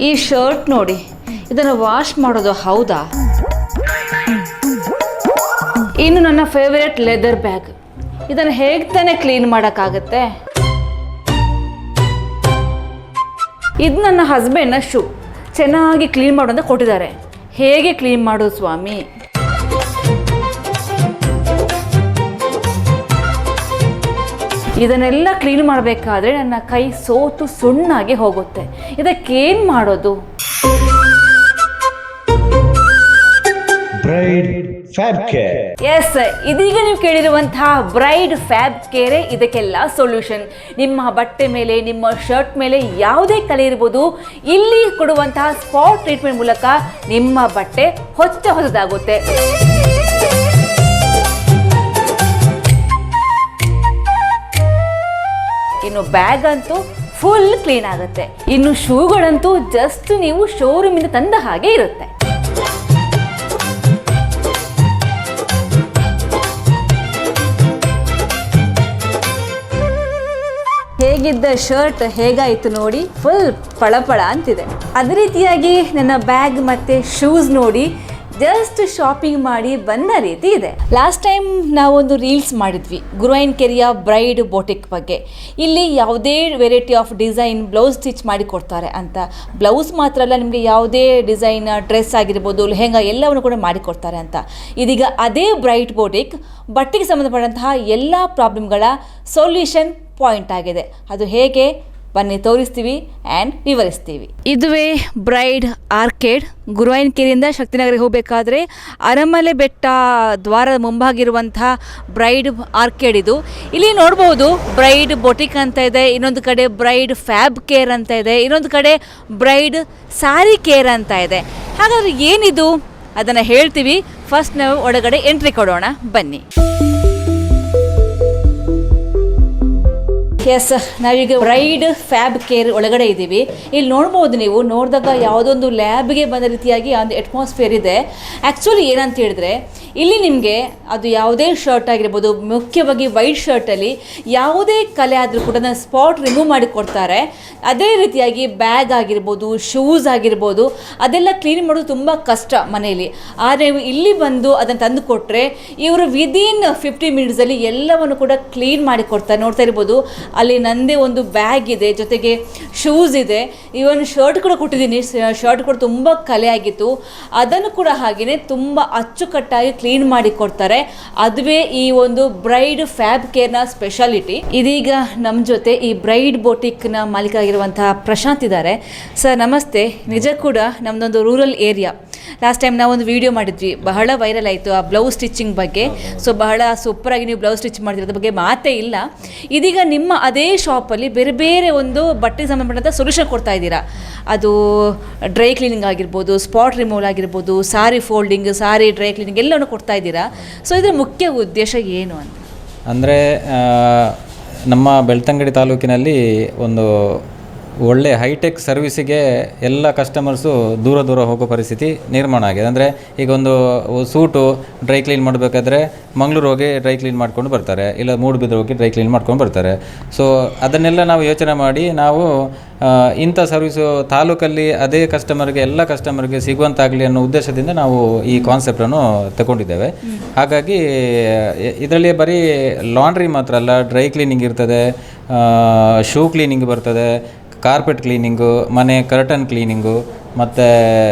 ಈ ಶರ್ಟ್ ನೋಡಿ, ಇದನ್ನು ವಾಶ್ ಮಾಡೋದು ಹೌದಾ? ಇನ್ನು ನನ್ನ ಫೇವರೇಟ್ ಲೆದರ್ ಬ್ಯಾಗ್, ಇದನ್ನು ಹೇಗೆ ತಾನೇ ಕ್ಲೀನ್ ಮಾಡೋಕ್ಕಾಗತ್ತೆ? ಇದು ನನ್ನ ಹಸ್ಬೆಂಡ್ನ ಶೂ, ಚೆನ್ನಾಗಿ ಕ್ಲೀನ್ ಮಾಡು ಅಂತ ಕೊಟ್ಟಿದ್ದಾರೆ. ಹೇಗೆ ಕ್ಲೀನ್ ಮಾಡೋದು ಸ್ವಾಮಿ? ಇದನ್ನೆಲ್ಲ ಕ್ಲೀನ್ ಮಾಡಬೇಕಾದ್ರೆ ನನ್ನ ಕೈ ಸೋತು ಸುಣ್ಣಾಗಿ ಹೋಗುತ್ತೆ. ಇದಕ್ಕೇನು ಮಾಡೋದು? Bride fab care. ಎಸ್, ಇದೀಗ ನೀವು ಕೇಳಿರುವಂತಹ ಬ್ರೈಡ್ ಫ್ಯಾಬ್ ಕೇರೆ ಇದಕ್ಕೆಲ್ಲ ಸೊಲ್ಯೂಷನ್. ನಿಮ್ಮ ಬಟ್ಟೆ ಮೇಲೆ, ನಿಮ್ಮ ಶರ್ಟ್ ಮೇಲೆ ಯಾವುದೇ ಕಲೆ ಇರ್ಬೋದು, ಇಲ್ಲಿ ಕೊಡುವಂತಹ ಸ್ಪಾಟ್ ಟ್ರೀಟ್ಮೆಂಟ್ ಮೂಲಕ ನಿಮ್ಮ ಬಟ್ಟೆ ಹೊಸದಾಗುತ್ತೆ. ಇನ್ನು ಬ್ಯಾಗ್ ಅಂತೂ ಫುಲ್ ಕ್ಲೀನ್ ಆಗುತ್ತೆ. ಇನ್ನು ಶೂಗಳಂತೂ ಜಸ್ಟ್ ನೀವು ಶೋರೂಮಿಂದ ತಂದ ಹಾಗೆ ಇರುತ್ತೆ. ಹೇಗಿದ್ದ ಶರ್ಟ್ ಹೇಗಾಯಿತು ನೋಡಿ, ಫುಲ್ ಪಳಪಳ ಅಂತಿದೆ. ಅದೇ ರೀತಿಯಾಗಿ ನನ್ನ ಬ್ಯಾಗ್ ಮತ್ತು ಶೂಸ್ ನೋಡಿ ಜಸ್ಟ್ ಶಾಪಿಂಗ್ ಮಾಡಿ ಬಂದ ರೀತಿ ಇದೆ. ಲಾಸ್ಟ್ ಟೈಮ್ ನಾವೊಂದು ರೀಲ್ಸ್ ಮಾಡಿದ್ವಿ ಗುರುವಾಯಿನಕೆರೆಯ ಬ್ರೈಡ್ ಬೋಟಿಕ್ ಬಗ್ಗೆ. ಇಲ್ಲಿ ಯಾವುದೇ variety of design blouse stitch ಮಾಡಿ ಕೊಡ್ತಾರೆ ಅಂತ. ಬ್ಲೌಸ್ ಮಾತ್ರ ಅಲ್ಲ, ನಿಮಗೆ ಯಾವುದೇ ಡಿಸೈನ್ ಡ್ರೆಸ್ ಆಗಿರ್ಬೋದು, ಲೆಹೆಂಗಾ ಎಲ್ಲವನ್ನು ಕೂಡ ಮಾಡಿಕೊಡ್ತಾರೆ ಅಂತ. ಇದೀಗ ಅದೇ ಬ್ರೈಡ್ ಬೋಟಿಕ್ ಬಟ್ಟೆಗೆ ಸಂಬಂಧಪಟ್ಟಂತಹ ಎಲ್ಲ ಪ್ರಾಬ್ಲಮ್ಗಳ ಸೊಲ್ಯೂಷನ್ ಪಾಯಿಂಟ್ ಆಗಿದೆ. ಅದು ಹೇಗೆ ಬನ್ನಿ ತೋರಿಸ್ತೀವಿ ಆ್ಯಂಡ್ ವಿವರಿಸ್ತೀವಿ. ಇದುವೇ ಬ್ರೈಡ್ ಆರ್ಕೇಡ್. ಗುರುವಾಯಿನಕೆರೆಯಿಂದ ಶಕ್ತಿನಗರಿಗೆ ಹೋಗಬೇಕಾದ್ರೆ ಅರಮಲೆ ಬೆಟ್ಟ ದ್ವಾರದ ಮುಂಭಾಗಿರುವಂತಹ ಬ್ರೈಡ್ ಆರ್ಕೇಡ್ ಇದು. ಇಲ್ಲಿ ನೋಡ್ಬೋದು ಬ್ರೈಡ್ ಬೊಟಿಕ್ ಅಂತ ಇದೆ, ಇನ್ನೊಂದು ಕಡೆ ಬ್ರೈಡ್ ಫ್ಯಾಬ್ ಕೇರ್ ಅಂತ ಇದೆ, ಇನ್ನೊಂದು ಕಡೆ ಬ್ರೈಡ್ ಸ್ಯಾರಿ ಕೇರ್ ಅಂತ ಇದೆ. ಹಾಗಾದರೆ ಏನಿದು ಅದನ್ನು ಹೇಳ್ತೀವಿ. ಫಸ್ಟ್ ನಾವು ಒಳಗಡೆ ಎಂಟ್ರಿ ಕೊಡೋಣ ಬನ್ನಿ. ಎಸ್, ನಾವೀಗ ಬ್ರೈಡ್ ಫ್ಯಾಬ್ ಕೇರ್ ಒಳಗಡೆ ಇದ್ದೀವಿ. ಇಲ್ಲಿ ನೋಡ್ಬೋದು, ನೀವು ನೋಡಿದಾಗ ಯಾವುದೊಂದು ಲ್ಯಾಬ್ಗೆ ಬಂದ ರೀತಿಯಾಗಿ ಒಂದು ಅಟ್ಮಾಸ್ಫಿಯರ್ ಇದೆ. ಆ್ಯಕ್ಚುಲಿ ಏನಂತ ಹೇಳಿದ್ರೆ, ಇಲ್ಲಿ ನಿಮಗೆ ಅದು ಯಾವುದೇ ಶರ್ಟ್ ಆಗಿರ್ಬೋದು, ಮುಖ್ಯವಾಗಿ ವೈಟ್ ಶರ್ಟಲ್ಲಿ ಯಾವುದೇ ಕಲೆ ಆದರೂ ಕೂಡ ಸ್ಪಾಟ್ ರಿಮೂವ್ ಮಾಡಿ ಕೊಡ್ತಾರೆ. ಅದೇ ರೀತಿಯಾಗಿ ಬ್ಯಾಗ್ ಆಗಿರ್ಬೋದು, ಶೂಸ್ ಆಗಿರ್ಬೋದು, ಅದೆಲ್ಲ ಕ್ಲೀನ್ ಮಾಡೋದು ತುಂಬ ಕಷ್ಟ ಮನೆಯಲ್ಲಿ. ಆದರೆ ಇಲ್ಲಿ ಬಂದು ಅದನ್ನು ತಂದು ಕೊಟ್ಟರೆ ಇವರು ವಿದಿನ್ 50 ಮಿನಿಟ್ಸಲ್ಲಿ ಎಲ್ಲವನ್ನು ಕೂಡ ಕ್ಲೀನ್ ಮಾಡಿ ಕೊಡ್ತಾರೆ. ನೋಡ್ತಾ ಇರ್ಬೋದು, ಅಲ್ಲಿ ನಂದೇ ಒಂದು ಬ್ಯಾಗ್ ಇದೆ, ಜೊತೆಗೆ ಶೂಸ್ ಇದೆ, ಇವನ್ ಶರ್ಟ್ ಕೂಡ ಕೊಟ್ಟಿದ್ದೀನಿ. ಶರ್ಟ್ ಕೂಡ ತುಂಬ ಕಲೆ ಆಗಿತ್ತು, ಅದನ್ನು ಕೂಡ ಹಾಗೆಯೇ ತುಂಬ ಅಚ್ಚುಕಟ್ಟಾಗಿ ಕ್ಲೀನ್ ಮಾಡಿ ಕೊಡ್ತಾರೆ. ಅದುವೇ ಈ ಒಂದು ಬ್ರೈಡ್ ಫ್ಯಾಬ್ ಕೇರ್ನ ಸ್ಪೆಷಾಲಿಟಿ. ಇದೀಗ ನಮ್ಮ ಜೊತೆ ಈ ಬ್ರೈಡ್ ಬೋಟಿಕ್ನ ಮಾಲೀಕರಾಗಿರುವಂತಹ ಪ್ರಶಾಂತ್ ಇದ್ದಾರೆ. ಸರ್ ನಮಸ್ತೆ. ನಿಜ ಕೂಡ ನಮ್ಮದೊಂದು ರೂರಲ್ ಏರಿಯಾ. ಲಾಸ್ಟ್ ಟೈಮ್ ನಾವೊಂದು ವಿಡಿಯೋ ಮಾಡಿದ್ವಿ, ಬಹಳ ವೈರಲ್ ಆಯಿತು ಆ ಬ್ಲೌಸ್ ಸ್ಟಿಚಿಂಗ್ ಬಗ್ಗೆ. ಸೊ ಬಹಳ ಸೂಪರಾಗಿ ನೀವು ಬ್ಲೌಸ್ ಸ್ಟಿಚ್ ಮಾಡಿರೋದ್ರ ಬಗ್ಗೆ ಮಾತೇ ಇಲ್ಲ. ಇದೀಗ ನಿಮ್ಮ ಅದೇ ಶಾಪಲ್ಲಿ ಬೇರೆ ಬೇರೆ ಒಂದು ಬಟ್ಟೆಗೆ ಸಂಬಂಧಪಟ್ಟಂಥ ಸೊಲ್ಯೂಷನ್ ಕೊಡ್ತಾ ಇದ್ದೀರಾ. ಅದು ಡ್ರೈ ಕ್ಲೀನಿಂಗ್ ಆಗಿರ್ಬೋದು, ಸ್ಪಾಟ್ ರಿಮೂವಲ್ ಆಗಿರ್ಬೋದು, ಸಾರಿ ಫೋಲ್ಡಿಂಗ್, ಸಾರಿ ಡ್ರೈ ಕ್ಲೀನಿಂಗ್ ಎಲ್ಲವನ್ನು ಕೊಡ್ತಾ ಇದ್ದೀರಾ. ಸೊ ಇದರ ಮುಖ್ಯ ಉದ್ದೇಶ ಏನು ಅಂತ ಅಂದರೆ, ನಮ್ಮ ಬೆಳ್ತಂಗಡಿ ತಾಲೂಕಿನಲ್ಲಿ ಒಂದು ಒಳ್ಳೆ ಹೈಟೆಕ್ ಸರ್ವಿಸಿಗೆ ಎಲ್ಲ ಕಸ್ಟಮರ್ಸು ದೂರ ಹೋಗೋ ಪರಿಸ್ಥಿತಿ ನಿರ್ಮಾಣ ಆಗಿದೆ. ಅಂದರೆ ಈಗ ಒಂದು ಸೂಟು ಡ್ರೈ ಕ್ಲೀನ್ ಮಾಡಬೇಕಾದ್ರೆ ಮಂಗಳೂರು ಹೋಗಿ ಡ್ರೈ ಕ್ಲೀನ್ ಮಾಡ್ಕೊಂಡು ಬರ್ತಾರೆ, ಇಲ್ಲ ಮೂಡುಬಿದ್ರೆ ಹೋಗಿ ಡ್ರೈ ಕ್ಲೀನ್ ಮಾಡ್ಕೊಂಡು ಬರ್ತಾರೆ. ಸೊ ಅದನ್ನೆಲ್ಲ ನಾವು ಯೋಚನೆ ಮಾಡಿ ನಾವು ಇಂಥ ಸರ್ವಿಸು ತಾಲೂಕಲ್ಲಿ ಅದೇ ಕಸ್ಟಮರ್ಗೆ, ಎಲ್ಲ ಕಸ್ಟಮರ್ಗೆ ಸಿಗುವಂತಾಗಲಿ ಅನ್ನೋ ಉದ್ದೇಶದಿಂದ ನಾವು ಈ ಕಾನ್ಸೆಪ್ಟನ್ನು ತಗೊಂಡಿದ್ದೇವೆ. ಹಾಗಾಗಿ ಇದರಲ್ಲಿ ಬರೀ ಲಾಂಡ್ರಿ ಮಾತ್ರ ಅಲ್ಲ, ಡ್ರೈ ಕ್ಲೀನಿಂಗ್ ಇರ್ತದೆ, ಶೂ ಕ್ಲೀನಿಂಗ್ ಬರ್ತದೆ, ಕಾರ್ಪೆಟ್ ಕ್ಲೀನಿಂಗು, ಮನೆ ಕರ್ಟನ್ ಕ್ಲೀನಿಂಗು, ಮತ್ತು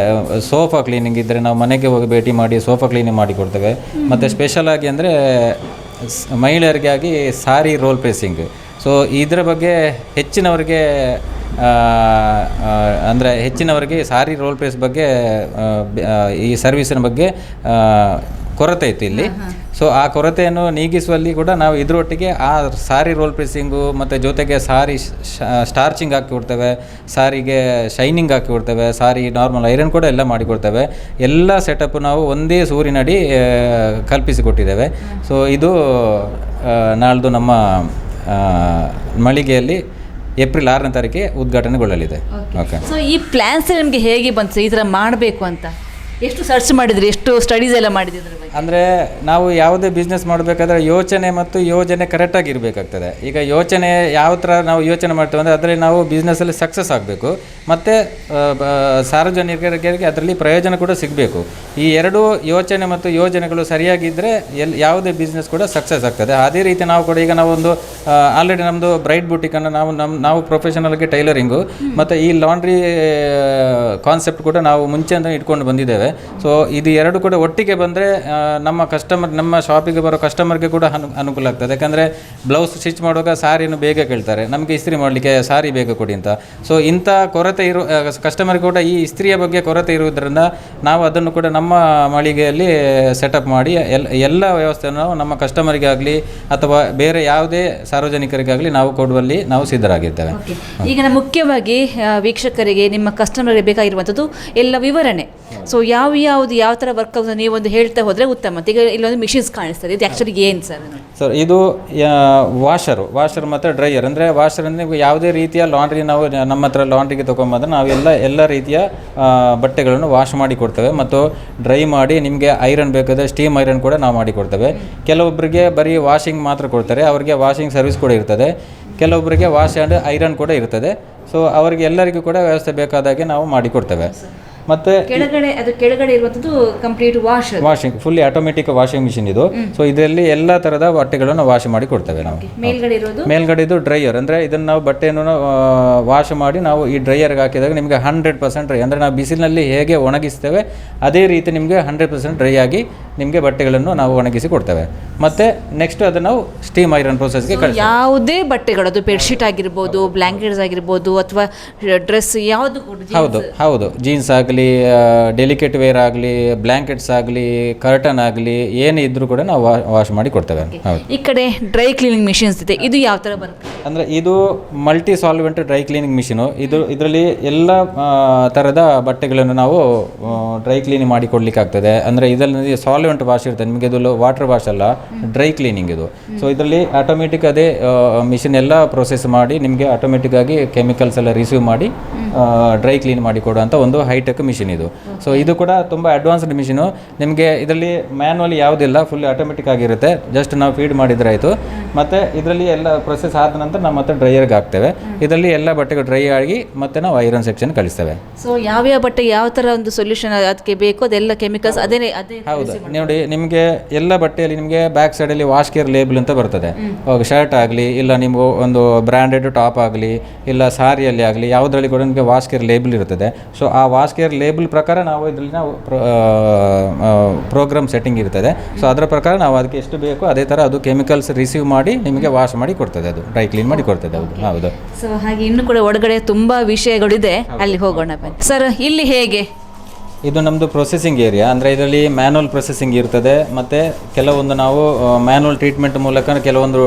ಸೋಫಾ ಕ್ಲೀನಿಂಗ್ ಇದ್ದರೆ ನಾವು ಮನೆಗೆ ಹೋಗಿ ಭೇಟಿ ಮಾಡಿ ಸೋಫಾ ಕ್ಲೀನಿಂಗ್ ಮಾಡಿ ಕೊಡ್ತೇವೆ. ಮತ್ತು ಸ್ಪೆಷಲಾಗಿ ಅಂದರೆ ಮಹಿಳೆಯರಿಗಾಗಿ ಸಾರಿ ರೋಲ್ ಪ್ಲೇಸಿಂಗ್. ಸೊ ಇದರ ಬಗ್ಗೆ ಹೆಚ್ಚಿನವರಿಗೆ ಸಾರಿ ರೋಲ್ ಪ್ಲೇಸ್ ಬಗ್ಗೆ, ಈ ಸರ್ವಿಸಿನ ಬಗ್ಗೆ ಕೊರತೆ ಇತ್ತು ಇಲ್ಲಿ. ಸೊ ಆ ಕೊರತೆಯನ್ನು ನೀಗಿಸುವಲ್ಲಿ ಕೂಡ ನಾವು ಇದರೊಟ್ಟಿಗೆ ಆ ಸಾರಿ ರೋಲ್ ಪ್ರೆಸ್ಸಿಂಗು ಮತ್ತು ಜೊತೆಗೆ ಸಾರಿ ಸ್ಟಾರ್ಚಿಂಗ್ ಹಾಕಿ ಕೊಡ್ತೇವೆ, ಸಾರಿಗೆ ಶೈನಿಂಗ್ ಹಾಕಿ ಕೊಡ್ತೇವೆ, ಸಾರಿ ನಾರ್ಮಲ್ ಐರನ್ ಕೂಡ ಎಲ್ಲ ಮಾಡಿಕೊಡ್ತೇವೆ. ಎಲ್ಲ ಸೆಟಪ್ ನಾವು ಒಂದೇ ಸೂರಿನಡಿ ಕಲ್ಪಿಸಿಕೊಟ್ಟಿದ್ದೇವೆ. ಸೊ ಇದು ನಾಳ್ದು ನಮ್ಮ ಮಳಿಗೆಯಲ್ಲಿ ಏಪ್ರಿಲ್ 6ನೇ ತಾರೀಕಿಗೆ ಉದ್ಘಾಟನೆಗೊಳ್ಳಲಿದೆ. ಓಕೆ. ಸೊ ಈ ಪ್ಲ್ಯಾನ್ಸ್ ನಿಮಗೆ ಹೇಗೆ ಬಂತು ಈ ಥರ ಮಾಡಬೇಕು ಅಂತ? ಎಷ್ಟು ಸರ್ಚ್ ಮಾಡಿದ್ರಿ, ಎಷ್ಟು ಸ್ಟಡೀಸ್ ಎಲ್ಲ ಮಾಡಿದ್ರಿ ಇದ್ರ ಬಗ್ಗೆ? ಅಂದರೆ ನಾವು ಯಾವುದೇ ಬಿಸ್ನೆಸ್ ಮಾಡಬೇಕಾದ್ರೆ ಯೋಚನೆ ಮತ್ತು ಯೋಜನೆ ಕರೆಕ್ಟಾಗಿ ಇರಬೇಕಾಗ್ತದೆ. ಈಗ ಯೋಚನೆ ಯಾವ ಥರ ನಾವು ಯೋಚನೆ ಮಾಡ್ತೇವೆ ಅಂದರೆ ಅದರಲ್ಲಿ ನಾವು ಬಿಸ್ನೆಸ್ಸಲ್ಲಿ ಸಕ್ಸಸ್ ಆಗಬೇಕು ಮತ್ತು ಸಾರ್ವಜನಿಕರಿಗೆ ಅದರಲ್ಲಿ ಪ್ರಯೋಜನ ಕೂಡ ಸಿಗಬೇಕು. ಈ ಎರಡೂ ಯೋಚನೆ ಮತ್ತು ಯೋಜನೆಗಳು ಸರಿಯಾಗಿದ್ದರೆ ಯಾವುದೇ ಬಿಸ್ನೆಸ್ ಕೂಡ ಸಕ್ಸಸ್ ಆಗ್ತದೆ. ಅದೇ ರೀತಿ ನಾವು ಕೂಡ ಈಗ ನಾವೊಂದು ಆಲ್ರೆಡಿ ನಮ್ಮದು ಬ್ರೈಟ್ ಬುಟಿಕನ್ನು ನಾವು ಪ್ರೊಫೆಷನಲ್ಗೆ ಟೈಲರಿಂಗು ಮತ್ತು ಈ ಲಾಂಡ್ರಿ ಕಾನ್ಸೆಪ್ಟ್ ಕೂಡ ನಾವು ಮುಂಚೆಯಿಂದ ಇಟ್ಕೊಂಡು ಬಂದಿದ್ದೇವೆ. ಸೊ ಇದು ಎರಡು ಕೂಡ ಒಟ್ಟಿಗೆ ಬಂದರೆ ನಮ್ಮ ಶಾಪಿಗೆ ಬರೋ ಕಸ್ಟಮರ್ಗೆ ಕೂಡ ಅನುಕೂಲ ಆಗ್ತದೆ. ಯಾಕಂದರೆ ಬ್ಲೌಸ್ ಸ್ಟಿಚ್ ಮಾಡುವಾಗ ಸಾರಿಯನ್ನು ಬೇಗ ಕೇಳ್ತಾರೆ, ನಮಗೆ ಇಸ್ತ್ರಿ ಮಾಡಲಿಕ್ಕೆ ಸಾರಿ ಬೇಗ ಕೊಡಿ ಅಂತ. ಸೊ ಇಂಥ ಕೊರತೆ ಕಸ್ಟಮರ್ಗೆ ಕೂಡ ಈ ಇಸ್ತ್ರಿಯ ಬಗ್ಗೆ ಕೊರತೆ ಇರುವುದರಿಂದ ನಾವು ಅದನ್ನು ಕೂಡ ನಮ್ಮ ಮಳಿಗೆಯಲ್ಲಿ ಸೆಟಪ್ ಮಾಡಿ ಎಲ್ಲ ವ್ಯವಸ್ಥೆಯನ್ನು ನಾವು ನಮ್ಮ ಕಸ್ಟಮರಿಗೆ ಆಗಲಿ ಅಥವಾ ಬೇರೆ ಯಾವುದೇ ಸಾರ್ವಜನಿಕರಿಗಾಗಲಿ ನಾವು ಕೊಡುವಲ್ಲಿ ನಾವು ಸಿದ್ಧರಾಗಿದ್ದೇವೆ. ಈಗ ಮುಖ್ಯವಾಗಿ ವೀಕ್ಷಕರಿಗೆ ನಿಮ್ಮ ಕಸ್ಟಮರ್ಗೆ ಬೇಕಾಗಿರುವಂಥದ್ದು ಎಲ್ಲ ವಿವರಣೆ. ಸೊ ಯಾವ ಥರ ವರ್ಕ್ ಆಗುತ್ತೆ ನೀವೊಂದು ಹೇಳ್ತಾ ಹೋದರೆ ಉತ್ತಮ. ಈಗ ಇಲ್ಲೊಂದು ಮಿಷಿನ್ಸ್ ಕಾಣಿಸ್ತದೆ, ಇದು ಆ್ಯಕ್ಚುಲಿ ಏನು ಸರ್? ಇದು ವಾಷರ್ ಮತ್ತು ಡ್ರೈಯರ್. ಅಂದರೆ ವಾಷರ್ ಅಂದರೆ ನೀವು ಯಾವುದೇ ರೀತಿಯ ಲಾಂಡ್ರಿ ನಾವು ನಮ್ಮ ಹತ್ರ ಲಾಂಡ್ರಿಗೆ ತೊಗೊಂಬಂದ್ರೆ ನಾವು ಎಲ್ಲ ರೀತಿಯ ಬಟ್ಟೆಗಳನ್ನು ವಾಶ್ ಮಾಡಿ ಕೊಡ್ತೇವೆ ಮತ್ತು ಡ್ರೈ ಮಾಡಿ ನಿಮಗೆ ಐರನ್ ಬೇಕಾದರೆ ಸ್ಟೀಮ್ ಐರನ್ ಕೂಡ ನಾವು ಮಾಡಿ ಕೊಡ್ತೇವೆ. ಕೆಲವೊಬ್ಬರಿಗೆ ಬರೀ ವಾಷಿಂಗ್ ಮಾತ್ರ ಕೊಡ್ತಾರೆ, ಅವರಿಗೆ ವಾಷಿಂಗ್ ಸರ್ವಿಸ್ ಕೂಡ ಇರ್ತದೆ. ಕೆಲವೊಬ್ಬರಿಗೆ ವಾಶ್ ಆ್ಯಂಡ್ ಐರನ್ ಕೂಡ ಇರ್ತದೆ. ಸೊ ಅವರಿಗೆ ಎಲ್ಲರಿಗೂ ಕೂಡ ವ್ಯವಸ್ಥೆ ಬೇಕಾದಾಗೆ ನಾವು ಮಾಡಿಕೊಡ್ತೇವೆ. ಮತ್ತು ಕೆಳಗಡೆ ಇರುವಂಥದ್ದು complete washing fully automatic washing machine ಇದು. ಸೊ ಇದರಲ್ಲಿ ಎಲ್ಲ ಥರದ ಬಟ್ಟೆಗಳನ್ನು ವಾಶ್ ಮಾಡಿ ಕೊಡ್ತೇವೆ ನಾವು. ಮೇಲ್ಗಡೆ ಇದು ಡ್ರೈಯರ್. ಅಂದರೆ ಇದನ್ನು ನಾವು ಬಟ್ಟೆಯನ್ನು ವಾಶ್ ಮಾಡಿ ನಾವು ಈ ಡ್ರೈಯರ್ಗೆ ಹಾಕಿದಾಗ ನಿಮಗೆ 100% ಡ್ರೈ, ಅಂದರೆ ನಾವು ಬಿಸಿಲಿನಲ್ಲಿ ಹೇಗೆ ಒಣಗಿಸ್ತೇವೆ ಅದೇ ರೀತಿ ನಿಮಗೆ 100% ಡ್ರೈ ಆಗಿ ನಿಮಗೆ ಬಟ್ಟೆಗಳನ್ನು ನಾವು ಒಣಗಿಸಿ ಕೊಡ್ತೇವೆ. ಮತ್ತು ನೆಕ್ಸ್ಟ್ ಅದನ್ನು ನಾವು ಸ್ಟೀಮ್ ಐರನ್ ಪ್ರೊಸೆಸ್ಗೆ ಕಳಿಸ್ತೇವೆ. ಯಾವುದೇ ಬಟ್ಟೆಗಳು, ಅದು ಬೆಡ್ಶೀಟ್ ಆಗಿರ್ಬೋದು, ಬ್ಲ್ಯಾಂಕೆಟ್ಸ್ ಆಗಿರ್ಬೋದು ಅಥವಾ ಡ್ರೆಸ್ ಯಾವುದು, ಹೌದು ಜೀನ್ಸ್ ಆಗಲಿ, ಡೆಲಿಕೇಟ್ ವೇರ್ ಆಗಲಿ, ಬ್ಲ್ಯಾಂಕೆಟ್ಸ್ ಆಗಲಿ, ಕರ್ಟನ್ ಆಗಲಿ, ಏನೇ ಇದ್ರೂ ಕೂಡ ನಾವು ವಾಶ್ ಮಾಡಿ ಕೊಡ್ತೇವೆ. ಈ ಕಡೆ ಡ್ರೈ ಕ್ಲೀನಿಂಗ್ ಮಿಷಿನ್ಸ್ ಇದೆ, ಇದು ಯಾವ ಥರ ಬರುತ್ತೆ? ಅಂದರೆ ಇದು multi solvent dry cleaning machine. ಇದರಲ್ಲಿ ಎಲ್ಲ ಥರದ ಬಟ್ಟೆಗಳನ್ನು ನಾವು ಡ್ರೈ ಕ್ಲೀನಿಂಗ್ ಮಾಡಿ ಕೊಡ್ಲಿಕ್ಕೆ ಆಗ್ತದೆ. ಅಂದರೆ ಇದರಲ್ಲಿ ಸಾಲ್ವೆಂಟ್ ವಾಶ್ ಇರ್ತದೆ, ನಿಮಗೆ ಇದು ವಾಟರ್ ವಾಶ್ ಅಲ್ಲ, ಡ್ರೈ ಕ್ಲೀನಿಂಗ್ ಇದು. ಸೊ ಇದರಲ್ಲಿ ಆಟೋಮೆಟಿಕ್ ಅದೇ ಮಿಷಿನ್ ಎಲ್ಲ ಪ್ರೊಸೆಸ್ ಮಾಡಿ ನಿಮಗೆ ಆಟೋಮೆಟಿಕ್ ಆಗಿ ಕೆಮಿಕಲ್ಸ್ ಎಲ್ಲ ರಿಸೀವ್ ಮಾಡಿ ಡ್ರೈ ಕ್ಲೀನ್ ಮಾಡಿ ಕೊಡುವಂಥ ಒಂದು ಹೈಟೆಕ್ ಮಿಷಿನ್ ಇದು. ಸೊ ಇದು ಕೂಡ ತುಂಬ ಅಡ್ವಾನ್ಸ್ಡ್ ಮಿಷಿನು. ನಿಮಗೆ ಇದರಲ್ಲಿ ಮ್ಯಾನ್ಯಲಿ ಯಾವುದಿಲ್ಲ, ಫುಲ್ ಆಟೋಮೆಟಿಕ್ ಆಗಿರುತ್ತೆ. ಜಸ್ಟ್ ನಾವು ಫೀಡ್ ಮಾಡಿದ್ರೆ ಆಯಿತು. ಮತ್ತು ಇದರಲ್ಲಿ ಎಲ್ಲ ಪ್ರೊಸೆಸ್ ಆದ ನಂತರ ನಾವು ಮತ್ತೆ ಡ್ರೈಯರ್ಗೆ ಹಾಕ್ತೇವೆ. ಇದರಲ್ಲಿ ಎಲ್ಲ ಬಟ್ಟೆಗಳು ಡ್ರೈ ಆಗಿ ಮತ್ತೆ ನಾವು ಐರನ್ ಸೆಕ್ಷನ್ ಕಳಿಸ್ತೇವೆ. ಸೊ ಯಾವ್ಯಾವ ಬಟ್ಟೆ ಯಾವ ಥರ ಒಂದು ಸೊಲ್ಯೂಷನ್ ಅದಕ್ಕೆ ಬೇಕು ಅದೆಲ್ಲ ಕೆಮಿಕಲ್ಸ್ ಅದೇ ಹೌದು. ನೋಡಿ, ನಿಮಗೆ ಎಲ್ಲ ಬಟ್ಟೆಯಲ್ಲಿ ನಿಮಗೆ ಬ್ಯಾಕ್ ಸೈಡಲ್ಲಿ ವಾಶ್ ಕೇರ್ ಲೇಬಲ್ ಅಂತ ಬರ್ತದೆ. ಶರ್ಟ್ ಆಗಲಿ, ಇಲ್ಲ ನೀವು ಒಂದು ಬ್ರ್ಯಾಂಡೆಡ್ ಟಾಪ್ ಆಗಲಿ, ಇಲ್ಲ ಸಾರಿಯಲ್ಲಿ ಆಗಲಿ, ಯಾವುದರಲ್ಲಿ ಕೂಡ ನಿಮಗೆ ವಾಶ್ ಕೇರ್ ಲೇಬಲ್ ಇರ್ತದೆ. ಸೊ ಆ ವಾಶ್ ಕೇರ್ ಲೇಬಲ್ ಪ್ರಕಾರ ನಾವು ಇದರಲ್ಲಿ ನಾವು ಪ್ರೋಗ್ರಾಮ್ ಸೆಟ್ಟಿಂಗ್ ಇರ್ತದೆ. ಸೊ ಅದರ ಪ್ರಕಾರ ನಾವು ಅದಕ್ಕೆ ಎಷ್ಟು ಬೇಕು ಅದೇ ಥರ ಅದು ಕೆಮಿಕಲ್ಸ್ ರಿಸೀವ್ ಮಾಡಿ ನಿಮಗೆ ವಾಶ್ ಮಾಡಿ ಕೊಡ್ತದೆ, ಅದು ಡ್ರೈ ಕ್ಲೀನ್ ಮಾಡಿ ಕೊಡ್ತದೆ. ಹೌದು. ಸೊ ಹಾಗೆ ಇನ್ನು ಕೂಡ ಒಳಗಡೆ ತುಂಬ ವಿಷಯಗಳಿದೆ, ಅಲ್ಲಿ ಹೋಗೋಣ ಬನ್ನಿ. ಸರ್, ಇಲ್ಲಿ ಹೇಗೆ? ಇದು ನಮ್ಮದು ಪ್ರೊಸೆಸಿಂಗ್ ಏರಿಯಾ. ಅಂದರೆ ಇದರಲ್ಲಿ ಮ್ಯಾನ್ಯಲ್ ಪ್ರೊಸೆಸಿಂಗ್ ಇರ್ತದೆ ಮತ್ತು ಕೆಲವೊಂದು ನಾವು ಮ್ಯಾನ್ಯಲ್ ಟ್ರೀಟ್ಮೆಂಟ್ ಮೂಲಕ ಕೆಲವೊಂದು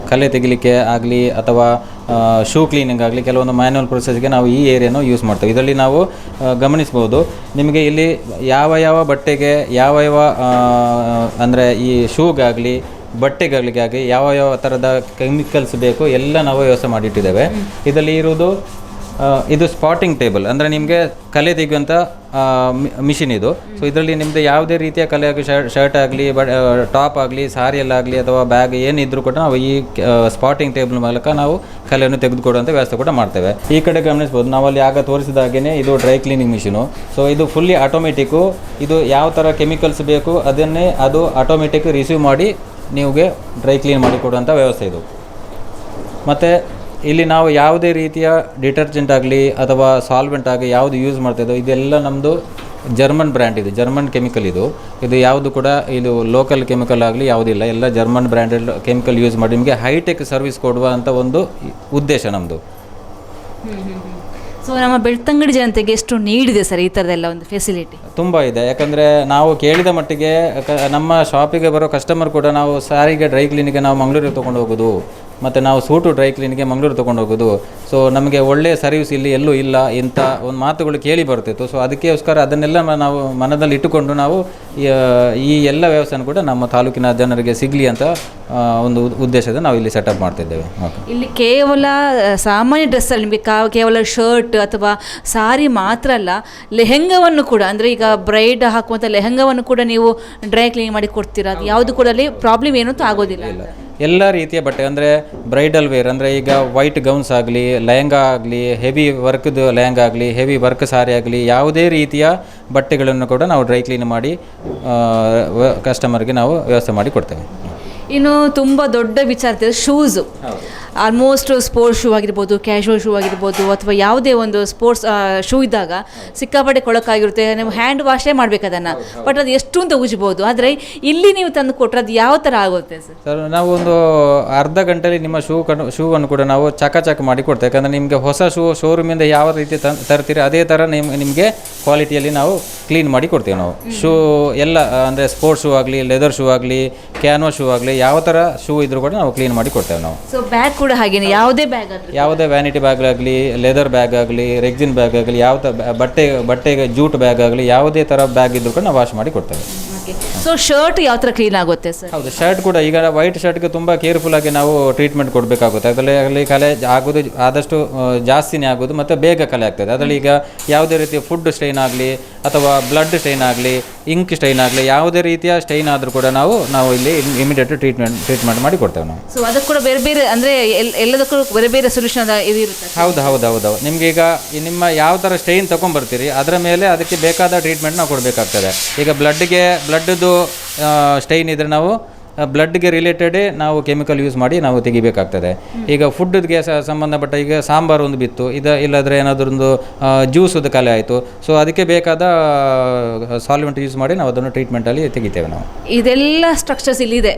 ಕಲೆ ತೆಗಿಲಿಕ್ಕೆ ಆಗಲಿ ಅಥವಾ ಶೂ ಕ್ಲೀನಿಂಗ್ ಆಗಲಿ ಕೆಲವೊಂದು ಮ್ಯಾನ್ಯಲ್ ಪ್ರೊಸೆಸ್ಗೆ ನಾವು ಈ ಏರಿಯಾನು ಯೂಸ್ ಮಾಡ್ತೇವೆ. ಇದರಲ್ಲಿ ನಾವು ಗಮನಿಸ್ಬೋದು, ನಿಮಗೆ ಇಲ್ಲಿ ಯಾವ ಬಟ್ಟೆಗೆ ಯಾವ ಅಂದರೆ ಈ ಶೂಗಾಗಲಿ ಬಟ್ಟೆಗಳಿಗಾಗಿ ಯಾವ ಥರದ ಕೆಮಿಕಲ್ಸ್ ಬೇಕು ಎಲ್ಲ ನಾವು ವ್ಯವಸ್ಥೆ ಮಾಡಿಟ್ಟಿದ್ದೇವೆ. ಇದರಲ್ಲಿ ಇರುವುದು ಇದು ಸ್ಪಾಟಿಂಗ್ ಟೇಬಲ್, ಅಂದರೆ ನಿಮಗೆ ಕಲೆ ತೆಗೆಯುವಂಥ ಮಿಷಿನ್ ಇದು. ಸೊ ಇದರಲ್ಲಿ ನಿಮ್ಮದು ಯಾವುದೇ ರೀತಿಯ ಕಲೆ ಆಗಲಿ, ಶರ್ಟ್ ಆಗಲಿ, ಟಾಪ್ ಆಗಲಿ, ಸಾರಿಯಲ್ಲಾಗಲಿ ಅಥವಾ ಬ್ಯಾಗ್ ಏನಿದ್ರೂ ಕೂಡ ನಾವು ಈ ಸ್ಪಾಟಿಂಗ್ ಟೇಬಲ್ ಮೂಲಕ ನಾವು ಕಲೆಯನ್ನು ತೆಗೆದುಕೊಡುವಂಥ ವ್ಯವಸ್ಥೆ ಕೂಡ ಮಾಡ್ತೇವೆ. ಈ ಕಡೆ ಗಮನಿಸ್ಬೋದು, ನಾವಲ್ಲಿ ಆಗ ತೋರಿಸಿದ ಹಾಗೆಯೇ ಇದು ಡ್ರೈ ಕ್ಲೀನಿಂಗ್ ಮಿಷಿನು. ಸೊ ಇದು ಫುಲ್ಲಿ ಆಟೋಮೆಟಿಕ್ಕು. ಇದು ಯಾವ ಥರ ಕೆಮಿಕಲ್ಸ್ ಬೇಕು ಅದನ್ನೇ ಅದು ಆಟೋಮೆಟಿಕ್ ರಿಸೀವ್ ಮಾಡಿ ನೀವುಗೆ ಡ್ರೈ ಕ್ಲೀನ್ ಮಾಡಿ ಕೊಡುವಂಥ ವ್ಯವಸ್ಥೆ ಇದು. ಮತ್ತು ಇಲ್ಲಿ ನಾವು ಯಾವುದೇ ರೀತಿಯ ಡಿಟರ್ಜೆಂಟ್ ಆಗಲಿ ಅಥವಾ ಸಾಲ್ವೆಂಟ್ ಆಗಲಿ ಯಾವುದು ಯೂಸ್ ಮಾಡ್ತಾಯಿದ್ದೋ ಇದೆಲ್ಲ ನಮ್ಮದು ಜರ್ಮನ್ ಬ್ರ್ಯಾಂಡ್ ಇದು, ಜರ್ಮನ್ ಕೆಮಿಕಲ್ ಇದು. ಯಾವುದು ಕೂಡ ಇದು ಲೋಕಲ್ ಕೆಮಿಕಲ್ ಆಗಲಿ ಯಾವುದಿಲ್ಲ, ಎಲ್ಲ ಜರ್ಮನ್ ಬ್ರ್ಯಾಂಡೆಡ್ ಕೆಮಿಕಲ್ ಯೂಸ್ ಮಾಡಿ ನಿಮಗೆ ಹೈಟೆಕ್ ಸರ್ವಿಸ್ ಕೊಡುವ ಅಂತ ಒಂದು ಉದ್ದೇಶ ನಮ್ಮದು. ಸೊ ನಮ್ಮ ಬೆಳ್ತಂಗಡಿ ಜನತೆಗೆ ಎಷ್ಟು ನೀಡಿದೆ ಸರ್ ಈ ಥರದೆಲ್ಲ ಒಂದು ಫೆಸಿಲಿಟಿ? ತುಂಬ ಇದೆ. ಯಾಕಂದರೆ ನಾವು ಕೇಳಿದ ಮಟ್ಟಿಗೆ ನಮ್ಮ ಶಾಪಿಗೆ ಬರೋ ಕಸ್ಟಮರ್ ಕೂಡ ನಾವು ಸಾರಿಗೆ ಡ್ರೈ ಕ್ಲೀನಿಗೆ ನಾವು ಮಂಗಳೂರಿಗೆ ತೊಗೊಂಡು ಹೋಗೋದು, ಮತ್ತು ನಾವು ಸೂಟು ಡ್ರೈ ಕ್ಲೀನ್ಗೆ ಮಂಗಳೂರು ತೊಗೊಂಡು ಹೋಗೋದು. ಸೊ ನಮಗೆ ಒಳ್ಳೆಯ ಸರ್ವಿಸ್ ಇಲ್ಲಿ ಎಲ್ಲೂ ಇಲ್ಲ ಇಂಥ ಒಂದು ಮಾತುಗಳು ಕೇಳಿ ಬರ್ತಿತ್ತು. ಸೊ ಅದಕ್ಕೋಸ್ಕರ ಅದನ್ನೆಲ್ಲ ನಾವು ಮನದಲ್ಲಿ ಇಟ್ಟುಕೊಂಡು ನಾವು ಈ ಎಲ್ಲ ವ್ಯವಸ್ಥೆಯನ್ನು ಕೂಡ ನಮ್ಮ ತಾಲೂಕಿನ ಜನರಿಗೆ ಸಿಗಲಿ ಅಂತ ಒಂದು ಉದ್ದೇಶದ ನಾವು ಇಲ್ಲಿ ಸೆಟಪ್ ಮಾಡ್ತಿದ್ದೇವೆ. ಇಲ್ಲಿ ಕೇವಲ ಸಾಮಾನ್ಯ ಡ್ರೆಸ್ಸಲ್ಲಿ ನಿಮಗೆ ಕೇವಲ ಶರ್ಟ್ ಅಥವಾ ಸಾರಿ ಮಾತ್ರ ಅಲ್ಲ, ಲೆಹೆಂಗವನ್ನು ಕೂಡ, ಅಂದರೆ ಈಗ ಬ್ರೈಡ್ ಹಾಕುವಂಥ ಲೆಹೆಂಗವನ್ನು ಕೂಡ ನೀವು ಡ್ರೈ ಕ್ಲೀನ್ ಮಾಡಿ ಕೊಡ್ತೀರಾ? ಅದು ಯಾವುದು ಕೂಡ ಅಲ್ಲಿ ಪ್ರಾಬ್ಲಮ್ ಏನೂ ಆಗೋದಿಲ್ಲ. ಎಲ್ಲ ರೀತಿಯ ಬಟ್ಟೆ ಅಂದರೆ ಬ್ರೈಡಲ್ ವೇರ್ ಅಂದರೆ ಈಗ ವೈಟ್ ಗೌನ್ಸ್ ಆಗಲಿ, ಲೆಹಂಗಾ ಆಗಲಿ, ಹೆವಿ ವರ್ಕ್ದು ಲೆಹಂಗಾ ಆಗಲಿ, ಹೆವಿ ವರ್ಕ್ ಸಾರಿ ಆಗಲಿ, ಯಾವುದೇ ರೀತಿಯ ಬಟ್ಟೆಗಳನ್ನು ಕೂಡ ನಾವು ಡ್ರೈ ಕ್ಲೀನ್ ಮಾಡಿ ಕಸ್ಟಮರ್ಗೆ ನಾವು ವ್ಯವಸ್ಥೆ ಮಾಡಿ ಕೊಡ್ತೇವೆ. ಇನ್ನು ತುಂಬ ದೊಡ್ಡ ವಿಚಾರ ಇದೆ ಶೂಸು. ಆಲ್ಮೋಸ್ಟ್ ಸ್ಪೋರ್ಟ್ಸ್ ಶೂ ಆಗಿರ್ಬೋದು, ಕ್ಯಾಶುವಲ್ ಶೂ ಆಗಿರ್ಬೋದು, ಅಥವಾ ಯಾವುದೇ ಒಂದು ಸ್ಪೋರ್ಟ್ಸ್ ಶೂ ಇದ್ದಾಗ ಸಿಕ್ಕಾಪಟ್ಟೆ ಕೊಳಕಾಗಿರುತ್ತೆ. ನೀವು ಹ್ಯಾಂಡ್ ವಾಶೇ ಮಾಡಬೇಕು ಅದನ್ನು, ಬಟ್ ಅದು ಎಷ್ಟು ಅಂತ ಉಜ್ಬೋದು. ಆದರೆ ಇಲ್ಲಿ ನೀವು ತಂದು ಕೊಟ್ಟರೆ ಅದು ಯಾವ ಥರ ಆಗುತ್ತೆ ಸರ್? ನಾವು ಒಂದು ಅರ್ಧ ಗಂಟೆಯಲ್ಲಿ ನಿಮ್ಮ ಶೂವನ್ನು ಕೂಡ ನಾವು ಚಕ ಮಾಡಿ ಕೊಡ್ತೇವೆ. ಯಾಕಂದರೆ ನಿಮಗೆ ಹೊಸ ಶೋರೂಮಿಂದ ಯಾವ ರೀತಿ ತರ್ತೀರಿ ಅದೇ ಥರ ನಿಮಗೆ ಕ್ವಾಲಿಟಿಯಲ್ಲಿ ನಾವು ಕ್ಲೀನ್ ಮಾಡಿ ಕೊಡ್ತೀವಿ. ನಾವು ಶೂ ಎಲ್ಲ ಅಂದರೆ ಸ್ಪೋರ್ಟ್ಸ್ ಶೂ ಆಗಲಿ, ಲೆದರ್ ಶೂ ಆಗಲಿ, ಕ್ಯಾನ್ವಾಸ್ ಶೂ ಆಗಲಿ, ಯಾವ ಥರ ಶೂ ಇದ್ರೂ ಕೂಡ ನಾವು ಕ್ಲೀನ್ ಮಾಡಿ ಕೊಡ್ತೇವೆ ನಾವು. ಸೊ ಬ್ಯಾಗ್ ಕೂಡ ಹಾಗೇನೆ, ಯಾವುದೇ ಬ್ಯಾಗ್ ಆಗಲಿ, ಯಾವುದೇ ವ್ಯಾನಿಟಿ ಬ್ಯಾಗ್ ಆಗಲಿ, ಲೆದರ್ ಬ್ಯಾಗ್ ಆಗಲಿ, ರೆಕ್ಸಿನ್ ಬ್ಯಾಗ್ ಆಗಲಿ, ಯಾವ ಬಟ್ಟೆಗೆ ಜೂಟ್ ಬ್ಯಾಗ್ ಆಗಲಿ, ಯಾವುದೇ ಥರ ಬ್ಯಾಗ್ ಇದ್ರೂ ಕೂಡ ನಾವು ವಾಶ್ ಮಾಡಿ ಕೊಡ್ತೇವೆ. ಸೊ ಶರ್ಟ್ ಯಾವ ಥರ ಕ್ಲೀನ್ ಆಗುತ್ತೆ ಸರ್? ಹೌದು, ಶರ್ಟ್ ಕೂಡ ಈಗ ವೈಟ್ ಶರ್ಟ್ಗೆ ತುಂಬ ಕೇರ್ಫುಲ್ ಆಗಿ ನಾವು ಟ್ರೀಟ್ಮೆಂಟ್ ಕೊಡಬೇಕಾಗುತ್ತೆ. ಅದರಲ್ಲಿ ಕಲೆ ಆಗೋದು ಆದಷ್ಟು ಜಾಸ್ತಿನೇ ಆಗೋದು ಮತ್ತು ಬೇಗ ಕಲೆ ಆಗ್ತದೆ. ಅದರಲ್ಲಿ ಈಗ ಯಾವುದೇ ರೀತಿಯ ಫುಡ್ ಸ್ಟೈನ್ ಆಗಲಿ ಅಥವಾ ಬ್ಲಡ್ ಸ್ಟೈನ್ ಆಗಲಿ, ಇಂಕ್ ಸ್ಟೈನ್ ಆಗಲಿ, ಯಾವುದೇ ರೀತಿಯ ಸ್ಟೈನ್ ಆದರೂ ಕೂಡ ನಾವು ಇಲ್ಲಿ ಇಮಿಡಿಯೇಟ್ ಟ್ರೀಟ್ಮೆಂಟ್ ಮಾಡಿ ಕೊಡ್ತೇವೆ ನಾವು. ಸೊ ಅದಕ್ಕೆ ಕೂಡ ಬೇರೆ ಬೇರೆ ಅಂದರೆ ಎಲ್ಲದಕ್ಕೂ ಬೇರೆ ಬೇರೆ ಸೊಲ್ಯೂಷನ್ ಇದು ಇರುತ್ತೆ? ಹೌದು. ನಿಮಗೆ ಈಗ ನಿಮ್ಮ ಯಾವ ಥರ ಸ್ಟೈನ್ ತೊಗೊಂಡ್ಬರ್ತೀರಿ ಅದರ ಮೇಲೆ ಅದಕ್ಕೆ ಬೇಕಾದ ಟ್ರೀಟ್ಮೆಂಟ್ ನಾವು ಕೊಡಬೇಕಾಗ್ತದೆ. ಈಗ ಬ್ಲಡ್ದು ಸ್ಟೈನ್ ಇದ್ದರೆ ನಾವು ಬ್ಲಡ್ಗೆ ರಿಲೇಟೆಡೇ ನಾವು ಕೆಮಿಕಲ್ ಯೂಸ್ ಮಾಡಿ ನಾವು ತೆಗಿಬೇಕಾಗ್ತದೆ. ಈಗ ಫುಡ್ಗೆ ಸಂಬಂಧಪಟ್ಟ ಈಗ ಸಾಂಬಾರು ಒಂದು ಬಿತ್ತು ಇಲ್ಲದ್ರೆ ಏನಾದರೊಂದು ಜ್ಯೂಸದು ಕಲೆ ಆಯಿತು, ಸೊ ಅದಕ್ಕೆ ಬೇಕಾದ ಸಾಲ್ವೆಂಟ್ ಯೂಸ್ ಮಾಡಿ ನಾವು ಅದನ್ನು ಟ್ರೀಟ್ಮೆಂಟಲ್ಲಿ ತೆಗಿತೇವೆ ನಾವು. ಇದೆಲ್ಲ ಸ್ಟ್ರಕ್ಚರ್ಸ್ ಇಲ್ಲಿದೆ,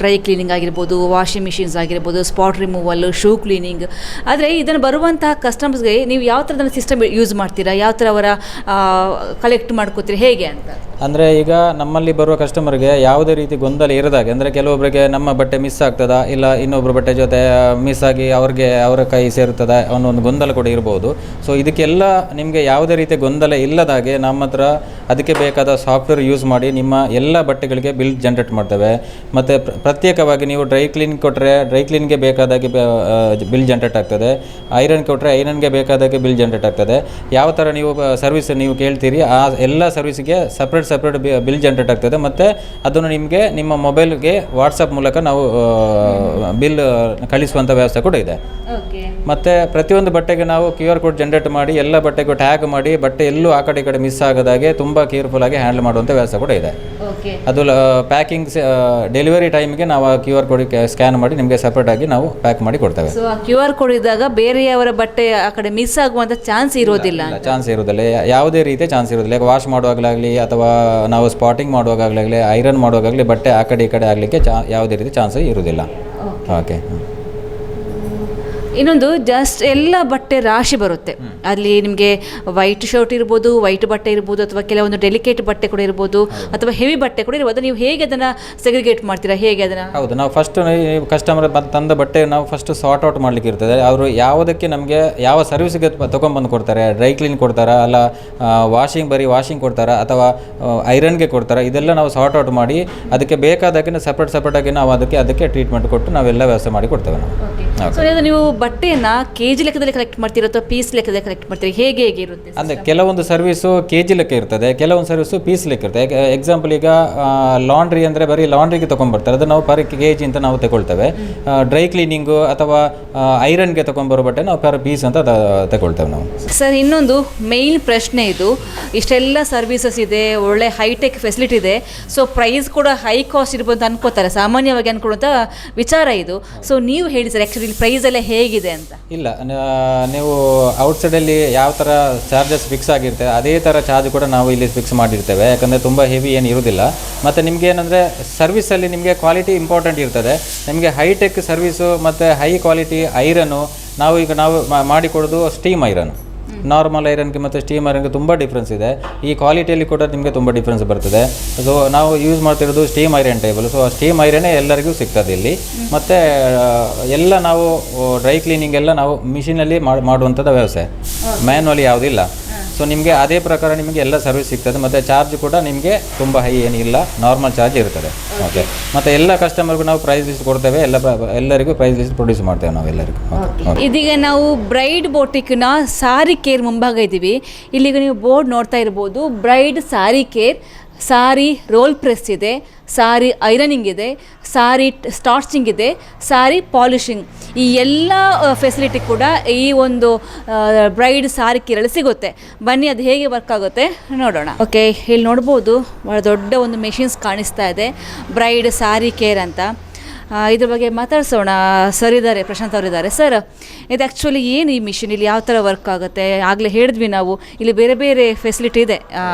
ಡ್ರೈ ಕ್ಲೀನಿಂಗ್ ಆಗಿರ್ಬೋದು, ವಾಷಿಂಗ್ ಮಿಷಿನ್ಸ್ ಆಗಿರ್ಬೋದು, ಸ್ಪಾಟ್ ರಿಮೂವಲ್ಲು, ಶೂ ಕ್ಲೀನಿಂಗ್. ಆದರೆ ಇದನ್ನು ಬರುವಂತಹ ಕಸ್ಟಮರ್ಸ್ಗೆ ನೀವು ಯಾವ ಥರದ ಸಿಸ್ಟಮ್ ಯೂಸ್ ಮಾಡ್ತೀರಾ? ಯಾವ ಥರ ಅವರ ಕಲೆಕ್ಟ್ ಮಾಡ್ಕೋತೀರಿ, ಹೇಗೆ ಅಂತ? ಅಂದರೆ ಈಗ ನಮ್ಮಲ್ಲಿ ಬರುವ ಕಸ್ಟಮರ್ಗೆ ಯಾವುದೇ ರೀತಿ ಗೊಂದಲ ಇರದಾಗೆ, ಅಂದರೆ ಕೆಲವೊಬ್ಬರಿಗೆ ನಮ್ಮ ಬಟ್ಟೆ ಮಿಸ್ ಆಗ್ತದಾ ಇಲ್ಲ ಇನ್ನೊಬ್ಬರ ಬಟ್ಟೆ ಜೊತೆ ಮಿಸ್ ಆಗಿ ಅವರ ಕೈ ಸೇರ್ತದ ಅನ್ನೋ ಒಂದು ಗೊಂದಲ ಕೂಡ ಇರ್ಬೋದು. ಸೊ ಇದಕ್ಕೆಲ್ಲ ನಿಮಗೆ ಯಾವುದೇ ರೀತಿಯ ಗೊಂದಲ ಇಲ್ಲದಾಗೆ ನಮ್ಮ ಹತ್ರ ಅದಕ್ಕೆ ಬೇಕಾದ ಸಾಫ್ಟ್ವೇರ್ ಯೂಸ್ ಮಾಡಿ ನಿಮ್ಮ ಎಲ್ಲ ಬಟ್ಟೆಗಳಿಗೆ ಬಿಲ್ ಜನ್ರೇಟ್ ಮಾಡ್ತೇವೆ. ಮತ್ತು ಪ್ರತ್ಯೇಕವಾಗಿ ನೀವು ಡ್ರೈ ಕ್ಲೀನ್ ಕೊಟ್ಟರೆ ಡ್ರೈ ಕ್ಲೀನ್ಗೆ ಬೇಕಾದಾಗೆ ಬಿಲ್ ಜನ್ರೇಟ್ ಆಗ್ತದೆ, ಐರನ್ ಕೊಟ್ಟರೆ ಐರನ್ಗೆ ಬೇಕಾದಾಗೆ ಬಿಲ್ ಜನ್ರೇಟ್ ಆಗ್ತದೆ. ಯಾವ ಥರ ನೀವು ಸರ್ವಿಸ್ ನೀವು ಕೇಳ್ತೀರಿ ಆ ಎಲ್ಲ ಸರ್ವಿಸ್ಗೆ ಸಪ್ರೇಟ್ ಬಿಲ್ ಜನ್ರೇಟ್ ಆಗ್ತದೆ. ಮತ್ತು ಅದನ್ನು ನಿಮಗೆ ನಿಮ್ಮ ಮೊಬೈಲ್ಗೆ ವಾಟ್ಸಪ್ ಮೂಲಕ ನಾವು ಬಿಲ್ ಕಳಿಸುವಂಥ ವ್ಯವಸ್ಥೆ ಕೂಡ ಇದೆ. ಮತ್ತು ಪ್ರತಿಯೊಂದು ಬಟ್ಟೆಗೆ ನಾವು QR ಕೋಡ್ ಜನ್ರೇಟ್ ಮಾಡಿ ಎಲ್ಲ ಬಟ್ಟೆಗೂ ಟ್ಯಾಗ್ ಮಾಡಿ ಬಟ್ಟೆ ಎಲ್ಲೂ ಆ ಕಡೆ ಈ ಕಡೆ ಮಿಸ್ ಆಗದಾಗೆ ತುಂಬ ಕೇರ್ಫುಲ್ ಆಗಿ ಹ್ಯಾಂಡಲ್ ಮಾಡುವಂಥ ವ್ಯವಸ್ಥೆ ಕೂಡ ಇದೆ. ಅದು ಪ್ಯಾಕಿಂಗ್ ಡೆಲಿವರಿ ಟೈಮ್ಗೆ ನಾವು ಆ QR ಕೋಡ್ ಸ್ಕ್ಯಾನ್ ಮಾಡಿ ನಿಮಗೆ ಸಪ್ರೇಟ್ ಆಗಿ ನಾವು ಪ್ಯಾಕ್ ಮಾಡಿ ಕೊಡ್ತೇವೆ. ಸೊ ಆ QR ಕೋಡ್ ಇದ್ದಾಗ ಬೇರೆಯವರ ಬಟ್ಟೆ ಆ ಕಡೆ ಮಿಸ್ ಆಗುವಂಥ ಚಾನ್ಸ್ ಇರೋದಿಲ್ಲ? ಯಾವುದೇ ರೀತಿಯ ಚಾನ್ಸ್ ಇರೋದಿಲ್ಲ. ಈಗ ವಾಶ್ ಮಾಡುವಾಗಲಾಗಲಿ ಅಥವಾ ನಾವು ಸ್ಪಾಟಿಂಗ್ ಮಾಡುವಾಗಲಾಗಲಿ ಐರನ್ ಮಾಡುವಾಗಲಿ ಬಟ್ಟೆ ಆ ಕಡೆ ಈ ಕಡೆ ಆಗಲಿಕ್ಕೆ ಯಾವುದೇ ರೀತಿ ಚಾನ್ಸ್ ಇರುವುದಿಲ್ಲ. ಓಕೆ. ಇನ್ನೊಂದು ಜಸ್ಟ್ ಎಲ್ಲ ಬಟ್ಟೆ ರಾಶಿ ಬರುತ್ತೆ, ಅಲ್ಲಿ ನಿಮಗೆ ವೈಟ್ ಶರ್ಟ್ ಇರ್ಬೋದು, ವೈಟ್ ಬಟ್ಟೆ ಇರ್ಬೋದು, ಅಥವಾ ಕೆಲವೊಂದು ಡೆಲಿಕೇಟ್ ಬಟ್ಟೆ ಕೂಡ ಇರ್ಬೋದು, ಅಥವಾ ಹೆವಿ ಬಟ್ಟೆ ಕೂಡ ಇರ್ಬೋದು. ನೀವು ಹೇಗೆ ಅದನ್ನು ಸೆಗ್ರಿಗೇಟ್ ಮಾಡ್ತೀರಾ, ಹೇಗೆ ಅದನ್ನು? ಹೌದು, ನಾವು ಫಸ್ಟ್ ಕಸ್ಟಮರ್ ತಂದ ಬಟ್ಟೆ ನಾವು ಫಸ್ಟ್ ಸಾರ್ಟ್ ಔಟ್ ಮಾಡಲಿಕ್ಕೆ ಇರ್ತದೆ. ಅವರು ಯಾವುದಕ್ಕೆ ನಮಗೆ ಯಾವ ಸರ್ವಿಸ್ಗೆ ತೊಗೊಂಬಂದು ಕೊಡ್ತಾರೆ, ಡ್ರೈ ಕ್ಲೀನ್ ಕೊಡ್ತಾರಾ ಅಲ್ಲ ಬರೀ ವಾಷಿಂಗ್ ಕೊಡ್ತಾರಾ ಅಥವಾ ಐರನ್ಗೆ ಕೊಡ್ತಾರಾ, ಇದೆಲ್ಲ ನಾವು ಸಾರ್ಟ್ ಔಟ್ ಮಾಡಿ ಅದಕ್ಕೆ ಬೇಕಾದಾಗೆ ಸಪ್ರೇಟಾಗಿ ನಾವು ಅದಕ್ಕೆ ಟ್ರೀಟ್ಮೆಂಟ್ ಕೊಟ್ಟು ನಾವೆಲ್ಲ ವ್ಯವಸ್ಥೆ ಮಾಡಿ ಕೊಡ್ತೇವೆ ನಾವು. ಸೊ ನೀವು ಬಟ್ಟೆಯನ್ನು KG ಲೆಕ್ಕದಲ್ಲಿ ಕಲೆಕ್ಟ್ ಮಾಡ್ತೀರಾ ಅಥವಾ ಪೀಸ್ ಲೆಕ್ಕದಲ್ಲಿ ಕಲೆಕ್ಟ್ ಮಾಡ್ತೀರಾ, ಹೇಗೆ ಇರುತ್ತೆ? ಅಂದರೆ ಕೆಲವೊಂದು ಸರ್ವಿಸು KG ಲೆಕ್ಕ ಇರ್ತದೆ, ಕೆಲವೊಂದು ಸರ್ವಿಸು ಪೀಸ್ ಲೆಕ್ಕ ಇರ್ತದೆ. ಎಕ್ಸಾಂಪಲ್ ಈಗ ಲಾಂಡ್ರಿ ಅಂದರೆ ಬರೀ ಲಾಂಡ್ರಿಗೆ ತೊಗೊಂಡ್ಬರ್ತಾರೆ, ಅದು ನಾವು ಪರ್ KG ಅಂತ ನಾವು ತಗೊಳ್ತೇವೆ. ಡ್ರೈ ಕ್ಲೀನಿಂಗು ಅಥವಾ ಐರನ್ಗೆ ತೊಗೊಂಡ್ಬರೋ ಬಟ್ಟೆ ನಾವು ಪರ್ ಪೀಸ್ ಅಂತ ತಗೊಳ್ತೇವೆ ನಾವು. ಸರ್, ಇನ್ನೊಂದು ಮೇಯ್ನ್ ಪ್ರಶ್ನೆ ಇದು, ಇಷ್ಟೆಲ್ಲ ಸರ್ವಿಸಸ್ ಇದೆ, ಒಳ್ಳೆ ಹೈಟೆಕ್ ಫೆಸಿಲಿಟಿ ಇದೆ, ಸೊ ಪ್ರೈಸ್ ಕೂಡ ಹೈ ಕಾಸ್ಟ್ ಇರ್ಬೋದು ಅಂತ ಅನ್ಕೋತಾರೆ, ಸಾಮಾನ್ಯವಾಗಿ ಅನ್ಕೊಳ್ಳುವಂಥ ವಿಚಾರ ಇದು. ಸೊ ನೀವು ಹೇಳಿ ಸರ್, ಆ್ಯಕ್ಚುಲಿ ಪ್ರೈಸ್ ಎಲ್ಲ ಹೇಗಿದೆ ಅಂತ? ಇಲ್ಲ, ನೀವು ಔಟ್ಸೈಡಲ್ಲಿ ಯಾವ ಥರ ಚಾರ್ಜಸ್ ಫಿಕ್ಸ್ ಆಗಿರ್ತದೆ ಅದೇ ಥರ ಚಾರ್ಜ್ ಕೂಡ ನಾವು ಇಲ್ಲಿ ಫಿಕ್ಸ್ ಮಾಡಿರ್ತೇವೆ. ಯಾಕಂದರೆ ತುಂಬ ಹೆವಿ ಏನು ಇರೋದಿಲ್ಲ. ಮತ್ತು ನಿಮಗೆ ಏನಂದರೆ ಸರ್ವಿಸಲ್ಲಿ ನಿಮಗೆ ಕ್ವಾಲಿಟಿ ಇಂಪಾರ್ಟೆಂಟ್ ಇರ್ತದೆ. ನಿಮಗೆ ಹೈಟೆಕ್ ಸರ್ವಿಸು ಮತ್ತು ಹೈ ಕ್ವಾಲಿಟಿ ಐರನ್ನು ನಾವು ಮಾಡಿಕೊಡೋದು ಸ್ಟೀಮ್ ಐರನ್. ನಾರ್ಮಲ್ ಐರನ್ಗೆ ಮತ್ತು ಸ್ಟೀಮ್ ಐರನ್ಗೆ ತುಂಬ ಡಿಫ್ರೆನ್ಸ್ ಇದೆ. ಈ ಕ್ವಾಲಿಟಿಯಲ್ಲಿ ಕೂಡ ನಿಮಗೆ ತುಂಬ ಡಿಫ್ರೆನ್ಸ್ ಬರ್ತದೆ. ಸೊ ನಾವು ಯೂಸ್ ಮಾಡ್ತಿರೋದು ಸ್ಟೀಮ್ ಐರನ್ ಟೇಬಲ್. ಸೊ ಆ ಸ್ಟೀಮ್ ಐರನ್ನೇ ಎಲ್ಲರಿಗೂ ಸಿಗ್ತದೆ ಇಲ್ಲಿ. ಮತ್ತು ಎಲ್ಲ ನಾವು ಡ್ರೈ ಕ್ಲೀನಿಂಗ್ ಎಲ್ಲ ನಾವು ಮಿಷಿನಲ್ಲಿ ಮಾಡುವಂಥದ್ದು ವ್ಯವಸ್ಥೆ, ಮ್ಯಾನ್ಯುವಲಿ ಯಾವುದಿಲ್ಲ. ಸೊ ನಿಮಗೆ ಅದೇ ಪ್ರಕಾರ ನಿಮಗೆ ಎಲ್ಲ ಸರ್ವಿಸ್ ಸಿಗ್ತದೆ. ಮತ್ತು ಚಾರ್ಜ್ ಕೂಡ ನಿಮಗೆ ತುಂಬ ಹೈ ಏನಿಲ್ಲ, ನಾರ್ಮಲ್ ಚಾರ್ಜ್ ಇರ್ತದೆ. ಓಕೆ. ಮತ್ತು ಎಲ್ಲ ಕಸ್ಟಮರ್ಗೂ ನಾವು ಪ್ರೈಸ್ ಲಿಸ್ಟ್ ಕೊಡ್ತೇವೆ, ಎಲ್ಲರಿಗೂ ಪ್ರೈಸ್ ಲಿಸ್ಟ್ ಪ್ರೊಡ್ಯೂಸ್ ಮಾಡ್ತೇವೆ ನಾವು ಎಲ್ಲರಿಗೂ. ಇದೀಗ ನಾವು ಬ್ರೈಡ್ ಬೋಟಿಕ್ನ ಸಾರಿ ಕೇರ್ ಮುಂಭಾಗ ಇದ್ದೀವಿ. ಇಲ್ಲಿಗ ನೀವು ಬೋರ್ಡ್ ನೋಡ್ತಾ ಇರ್ಬೋದು, ಬ್ರೈಡ್ ಸಾರಿ ಕೇರ್. ಸಾರಿ ರೋಲ್ ಪ್ರೆಸ್ ಇದೆ, ಸಾರಿ ಐರನಿಂಗ್ ಇದೆ, ಸಾರಿ ಸ್ಟಾರ್ಚಿಂಗ್ ಇದೆ, ಸಾರಿ ಪಾಲಿಷಿಂಗ್. ಈ ಎಲ್ಲ ಫೆಸಿಲಿಟಿ ಕೂಡ ಈ ಒಂದು ಬ್ರೈಡ್ ಸಾರಿ ಕೇರಲ್ಲಿ ಸಿಗುತ್ತೆ. ಬನ್ನಿ ಅದು ಹೇಗೆ ವರ್ಕ್ ಆಗುತ್ತೆ ನೋಡೋಣ. ಓಕೆ, ಇಲ್ಲಿ ನೋಡ್ಬೋದು ಭಾಳ ದೊಡ್ಡ ಒಂದು ಮೆಷಿನ್ಸ್ ಕಾಣಿಸ್ತಾ ಇದೆ, ಬ್ರೈಡ್ ಸಾರಿ ಕೇರ್ ಅಂತ. ಇದ್ರ ಬಗ್ಗೆ ಮಾತಾಡ್ಸೋಣ. ಸರ್ ಇದ್ದಾರೆ, ಪ್ರಶಾಂತ್ ಅವರಿದ್ದಾರೆ. ಸರ್, ಇದು ಆ್ಯಕ್ಚುಲಿ ಏನು ಈ ಮಿಷಿನ್, ಇಲ್ಲಿ ಯಾವ ಥರ ವರ್ಕ್ ಆಗುತ್ತೆ? ಆಗಲೇ ಹೇಳಿದ್ವಿ ನಾವು, ಇಲ್ಲಿ ಬೇರೆ ಬೇರೆ ಫೆಸಿಲಿಟಿ ಇದೆ,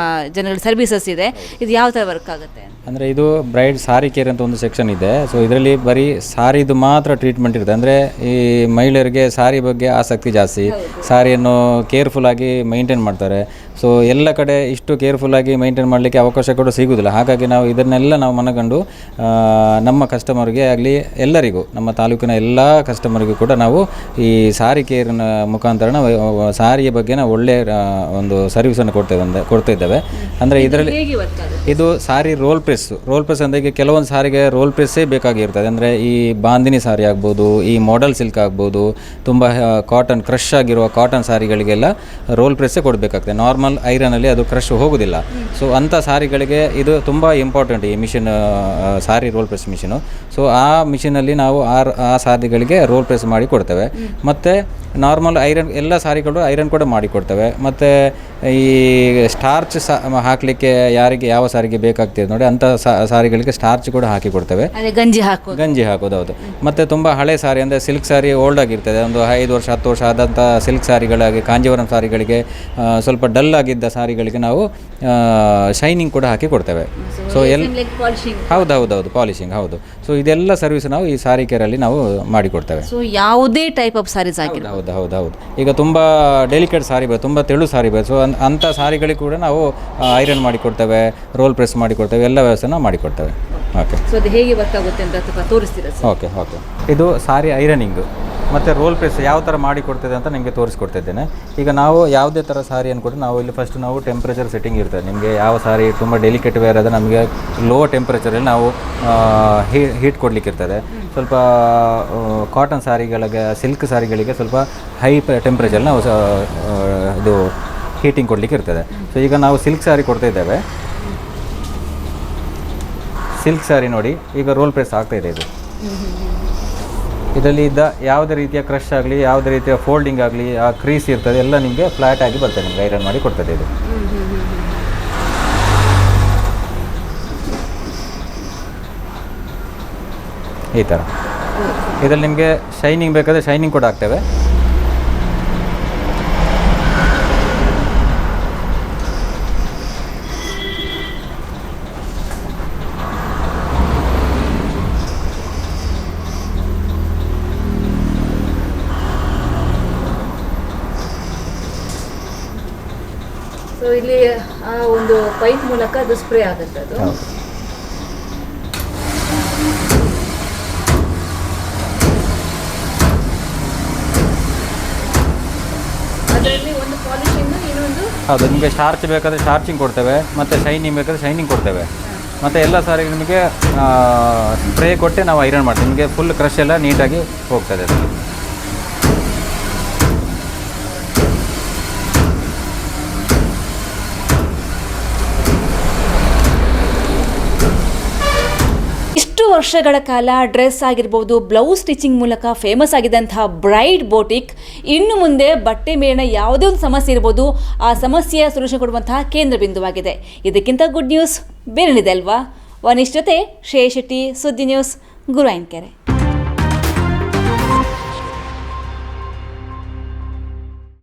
ಜನರಲ್ ಸರ್ವಿಸಸ್ ಇದೆ. ಇದು ಯಾವ ಥರ ವರ್ಕ್ ಆಗುತ್ತೆ? ಅಂದರೆ ಇದು ಬ್ರೈಡ್ ಸಾರಿ ಕೇರ್ ಅಂತ ಒಂದು ಸೆಕ್ಷನ್ ಇದೆ. ಸೊ ಇದರಲ್ಲಿ ಬರೀ ಸಾರಿದು ಮಾತ್ರ ಟ್ರೀಟ್ಮೆಂಟ್ ಇರುತ್ತೆ. ಅಂದರೆ ಈ ಮಹಿಳೆಯರಿಗೆ ಸಾರಿ ಬಗ್ಗೆ ಆಸಕ್ತಿ ಜಾಸ್ತಿ, ಸಾರಿಯನ್ನು ಕೇರ್ಫುಲ್ಲಾಗಿ ಮೈಂಟೈನ್ ಮಾಡ್ತಾರೆ. ಸೊ ಎಲ್ಲ ಕಡೆ ಇಷ್ಟು ಕೇರ್ಫುಲ್ಲಾಗಿ ಮೈಂಟೈನ್ ಮಾಡಲಿಕ್ಕೆ ಅವಕಾಶ ಕೂಡ ಸಿಗೋದಿಲ್ಲ. ಹಾಗಾಗಿ ನಾವು ಇದನ್ನೆಲ್ಲ ನಾವು ಮನಗಂಡು ನಮ್ಮ ಕಸ್ಟಮರ್ಗೆ ಆಗಲಿ ಎಲ್ಲರಿಗೂ, ನಮ್ಮ ತಾಲೂಕಿನ ಎಲ್ಲ ಕಸ್ಟಮರಿಗೂ ಕೂಡ ನಾವು ಈ ಸಾರಿ ಕೇರ್ನ ಮುಖಾಂತರ ಸಾರಿಯ ಬಗ್ಗೆ ನಾವು ಒಳ್ಳೆಯ ಒಂದು ಸರ್ವಿಸನ್ನು ಕೊಡ್ತಾ ಇದ್ದೇವೆ. ಅಂದರೆ ಇದರಲ್ಲಿ ಇದು ಸಾರಿ ರೋಲ್ ಪ್ರೆಸ್ ಅಂದರೆ ಈಗ ಕೆಲವೊಂದು ಸಾರಿಗೆ ರೋಲ್ ಪ್ರೆಸ್ಸೇ ಬೇಕಾಗಿರ್ತದೆ. ಅಂದರೆ ಈ ಬಾಂದಿನಿ ಸಾರಿ ಆಗ್ಬೋದು, ಈ ಮಾಡೆಲ್ ಸಿಲ್ಕ್ ಆಗ್ಬೋದು, ತುಂಬ ಕಾಟನ್ ಕ್ರಶ್ ಆಗಿರುವ ಕಾಟನ್ ಸಾರಿಗಳಿಗೆಲ್ಲ ರೋಲ್ ಪ್ರೆಸ್ಸೇ ಕೊಡಬೇಕಾಗ್ತದೆ. ನಾರ್ಮಲ್ ಐರನಲ್ಲಿ ಅದು ಕ್ರಶ್ ಹೋಗೋದಿಲ್ಲ. ಸೊ ಅಂಥ ಸಾರಿಗಳಿಗೆ ಇದು ತುಂಬ ಇಂಪಾರ್ಟೆಂಟ್, ಈ ಮಿಷಿನ್ ಸಾರಿ ರೋಲ್ ಪ್ರೆಸ್ ಮಿಷಿನು. ಸೊ ಆ ಮಿಷಿನಲ್ಲಿ ನಾವು ಆ ಸಾರಿಗಳಿಗೆ ರೋಲ್ ಪ್ರೆಸ್ ಮಾಡಿ ಕೊಡ್ತೇವೆ. ಮತ್ತು ನಾರ್ಮಲ್ ಐರನ್ ಎಲ್ಲ ಸಾರಿಗಳು ಐರನ್ ಕೂಡ ಮಾಡಿ ಕೊಡ್ತೇವೆ. ಮತ್ತು ಈ ಸ್ಟಾರ್ಚ್ ಹಾಕಲಿಕ್ಕೆ ಯಾರಿಗೆ ಯಾವ ಸಾರಿಗೆ ಬೇಕಾಗ್ತದೆ ನೋಡಿ, ಅಂಥ ಸಾರಿಗಳಿಗೆ ಸ್ಟಾರ್ಚ್ ಕೂಡ ಹಾಕಿ ಕೊಡ್ತೇವೆ, ಗಂಜಿ ಹಾಕೋದು. ಹೌದು. ಮತ್ತು ತುಂಬ ಹಳೆ ಸಾರಿ ಅಂದರೆ ಸಿಲ್ಕ್ ಸಾರಿ ಓಲ್ಡ್ ಆಗಿರ್ತದೆ, ಒಂದು 5 ವರ್ಷ 10 ವರ್ಷ ಆದಂಥ ಸಿಲ್ಕ್ ಸಾರಿಗಳಾಗಿ, ಕಾಂಜೀವರಂ ಸಾರಿಗಳಿಗೆ, ಸ್ವಲ್ಪ ಡಲ್ ಆಗಿದ್ದ ಸಾರಿಗಳಿಗೆ ನಾವು ಶೈನಿಂಗ್ ಕೂಡ ಹಾಕಿ ಕೊಡ್ತೇವೆ. ಸೊ ಹೌದು ಪಾಲಿಶಿಂಗ್. ಹೌದು. ಸೊ ಇದೆಲ್ಲ ಸರ್ವಿಸ್ ನಾವು ಈ ಸಾರಿ ಕೇರಲ್ಲಿ ನಾವು ಮಾಡಿಕೊಡ್ತೇವೆ. ಸೊ ಯಾವುದೇ ಟೈಪ್ ಆಫ್ ಸಾರೀಸ್ ಆಗಿದೆ. ಹೌದು. ಈಗ ತುಂಬ ಡೆಲಿಕೇಟ್ ಸಾರಿ ಬೇಕು, ತುಂಬ ತೆಳು ಸಾರಿ ಬೇಕು. ಸೊ ಅಂಥ ಸಾರಿಗಳಿಗೆ ಕೂಡ ನಾವು ಐರನ್ ಮಾಡಿಕೊಡ್ತೇವೆ, ರೋಲ್ ಪ್ರೆಸ್ ಮಾಡಿಕೊಡ್ತೇವೆ, ಎಲ್ಲ ವ್ಯವಸ್ಥೆ ನಾವು ಮಾಡಿಕೊಡ್ತೇವೆ. ಓಕೆ. ಸೊ ಅದು ಹೇಗೆ ವರ್ಕ್ ಆಗುತ್ತೆ ಅಂತ ತೋರಿಸ್ತೀರಾ? ಓಕೆ. ಇದು ಸಾರಿ ಐರನಿಂಗ್ ಮತ್ತು ರೋಲ್ ಪ್ರೆಸ್ ಯಾವ ಥರ ಮಾಡಿಕೊಡ್ತದೆ ಅಂತ ನಿಮಗೆ ತೋರಿಸ್ಕೊಡ್ತಿದ್ದೇನೆ. ಈಗ ನಾವು ಯಾವುದೇ ಥರ ಸಾರಿಯನ್ನು ಕೂಡ ನಾವು ಇಲ್ಲಿ ಫಸ್ಟ್ ನಾವು ಟೆಂಪ್ರೇಚರ್ ಸೆಟ್ಟಿಂಗ್ ಇರ್ತದೆ. ನಿಮಗೆ ಯಾವ ಸಾರಿ ತುಂಬ ಡೆಲಿಕೇಟ್ ವೇರ್ ಆದರೆ ನಮಗೆ ಲೋ ಟೆಂಪ್ರೇಚರಲ್ಲಿ ನಾವು ಹೀಟ್ ಕೊಡಲಿಕ್ಕೆ ಇರ್ತದೆ. ಸ್ವಲ್ಪ ಕಾಟನ್ ಸಾರಿಗಳಿಗೆ, ಸಿಲ್ಕ್ ಸಾರಿಗಳಿಗೆ ಸ್ವಲ್ಪ ಹೈ ಟೆಂಪ್ರೇಚರಲ್ಲಿ ನಾವು ಇದು ಹೀಟಿಂಗ್ ಕೊಡಲಿಕ್ಕೆ ಇರ್ತದೆ. ಸೊ ಈಗ ನಾವು ಸಿಲ್ಕ್ ಸಾರಿ ಕೊಡ್ತಾ ಇದ್ದೇವೆ. ಸಿಲ್ಕ್ ಸಾರಿ ನೋಡಿ, ಈಗ ರೋಲ್ ಪ್ರೆಸ್ ಆಗ್ತಾಯಿದೆ. ಇದರಲ್ಲಿ ಇದ್ದ ಯಾವುದೇ ರೀತಿಯ ಕ್ರಶ್ ಆಗಲಿ, ಯಾವುದೇ ರೀತಿಯ ಫೋಲ್ಡಿಂಗ್ ಆಗಲಿ, ಆ ಕ್ರೀಸ್ ಇರ್ತದೆ ಎಲ್ಲ ನಿಮಗೆ ಫ್ಲ್ಯಾಟ್ ಆಗಿ ಬರ್ತದೆ, ನಿಮಗೆ ಐರನ್ ಮಾಡಿ ಕೊಡ್ತದೆ ಇದು. ಈ ಥರ ಇದರಲ್ಲಿ ನಿಮಗೆ ಶೈನಿಂಗ್ ಬೇಕಾದರೆ ಶೈನಿಂಗ್ ಕೂಡ ಹಾಕ್ತೇವೆ. ಸೊ ಇಲ್ಲಿ ಆ ಒಂದು ಪೈಪ್ ಮೂಲಕ ಅದು ಸ್ಪ್ರೇ ಆಗುತ್ತೆ. ಅದು ಅದರಲ್ಲಿ ಒಂದು ಪಾಲಿಶಿಂಗ್, ಇನ್ನೊಂದು ಹೌದು. ನಿಮಗೆ ಸ್ಟಾರ್ಚ್ ಬೇಕಾದರೆ ಸ್ಟಾರ್ಚಿಂಗ್ ಕೊಡ್ತೇವೆ, ಮತ್ತು ಶೈನಿಂಗ್ ಬೇಕಾದರೆ ಶೈನಿಂಗ್ ಕೊಡ್ತೇವೆ. ಮತ್ತು ಎಲ್ಲ ಸಾರಿಗೆ ನಿಮಗೆ ಸ್ಪ್ರೇ ಕೊಟ್ಟೆ ನಾವು ಐರನ್ ಮಾಡ್ತೀವಿ. ನಿಮಗೆ ಫುಲ್ ಕ್ರಶ್ ಎಲ್ಲ ನೀಟಾಗಿ ಹೋಗ್ತದೆ ಅದರಲ್ಲಿ. ವರ್ಷಗಳ ಕಾಲ ಡ್ರೆಸ್ ಆಗಿರ್ಬೋದು, ಬ್ಲೌಸ್ ಸ್ಟಿಚಿಂಗ್ ಮೂಲಕ ಫೇಮಸ್ ಆಗಿದ್ದಂತಹ ಬ್ರೈಡ್ ಬೋಟಿಕ್ ಇನ್ನು ಮುಂದೆ ಬಟ್ಟೆ ಮೇಲಿನ ಯಾವುದೇ ಒಂದು ಸಮಸ್ಯೆ ಇರ್ಬೋದು, ಆ ಸಮಸ್ಯೆಯ ಸೊಲ್ಯೂಷನ್ ಕೊಡುವಂತಹ ಕೇಂದ್ರ ಬಿಂದುವಾಗಿದೆ. ಇದಕ್ಕಿಂತ ಗುಡ್ ನ್ಯೂಸ್ ಬೇರೇನಿದೆ ಅಲ್ವಾ? ವನಿಶ್ ಜೊತೆ ಶ್ರೇಯಶ್ ಶೆಟ್ಟಿ, ಸುದ್ದಿ ನ್ಯೂಸ್, ಗುರುವಾಯೂರ್ ಕೆರೆ.